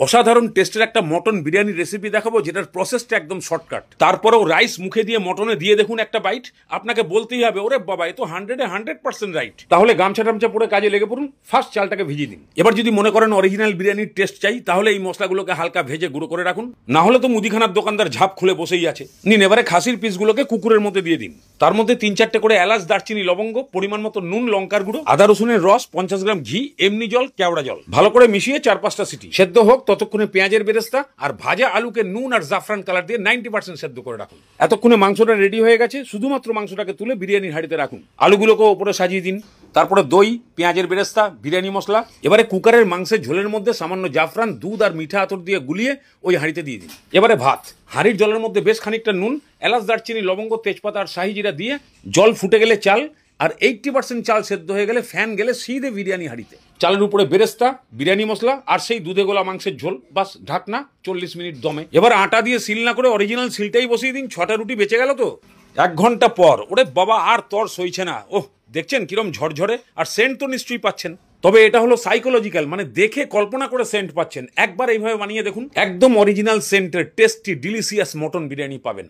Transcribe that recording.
অসাধারণ টেস্টের একটা মটন বিরিয়ানি রেসিপি দেখাবো, যেটার প্রসেসটা একদম শর্টকাট। তারপরেও রাইস মুখে দিয়ে মটনে দিয়ে দেখুন একটা বাইট, আপনাকে বলতেই হবে ওরে বাবা, এ তো 100% রাইট। তাহলে গামছা টামছা পরে কাজে লেগে পড়ুন, ফার্স্ট চালটাকে ভিজিয়ে দিন। এবার যদি মনে করেন অরিজিনাল বিরিয়ানির টেস্ট চাই, তাহলে এই মশলাগুলোকে হালকা ভেজে গুঁড়ো করে রাখুন। না হলে তো মুদিখানার দোকানদার ঝাপ খুলে বসেই আছে। নিন, এবারে খাসির পিসগুলোকে কুকুরের মধ্যে দিয়ে দিন। তার মধ্যে 3-4টে করে এলাচ, দারচিনি, লবঙ্গ, পরিমাণ মতো নুন, লঙ্কার গুঁড়ো, আদা রসুনের রস, 50 গ্রাম ঘি, এমনি জল, কেওড়া জল, ভালো করে মিশিয়ে 4-5টা সিটি সেদ্ধ হোক। ততক্ষণে পেঁয়াজের বেরেস্তা আর ভাজা আলুকে নুন আর জাফরান কালার দিয়ে 90% সেদ্ধ করে রাখুন। এতক্ষণে মাংসটা রেডি হয়ে গেছে, শুধুমাত্র মাংসটাকে তুলে বিরিয়ানির হাঁড়িতে রাখুন। আলুগুলোকে ওপরে সাজিয়ে দিন। তারপরে দই, পেঁয়াজের বেরেস্তা, বিরিয়ানি মশলা। এবারে কুকারের মাংসের ঝোলের মধ্যে সামান্য জাফরান, দুধ আর মিঠা আতর দিয়ে গুলিয়ে ওই হাঁড়িতে দিয়ে দিন। এবারে ভাত, হাঁড়ির জলের মধ্যে বেশ খানিকটা নুন, এলাচ, দারচিনি, লবঙ্গ, তেজপাতা আর শাহি জিরা দিয়ে জল ফুটে গেলে চাল, আর 80% চাল সেদ্ধ হয়ে গেলে ফ্যান গেলে সিধে বিরিয়ানি হাঁড়িতে। চালের উপরে বেরেস্তা, বিরিয়ানি মশলা আর সেই দুধে গোলা মাংসের ঝোল, বাস ঢাকনা, 40 মিনিট দমে। এবার আটা দিয়ে সিল না করে অরিজিনাল সিলটাই বসিয়ে দিন। 6টা রুটি বেঁচে গেল তো। 1 ঘন্টা পর ওরে বাবা, আর তর সইছে না। ওহ, দেখছেন কিরম ঝরঝরে, আর সেন্ট তো নিশ্চয়ই পাচ্ছেন। তবে এটা হলো সাইকোলজিক্যাল, মানে দেখে কল্পনা করে সেন্ট পাচ্ছেন। একবার এইভাবে বানিয়ে দেখুন, একদম অরিজিনাল সেন্টের টেস্টি ডিলিশিয়াস মটন বিরিয়ানি পাবেন।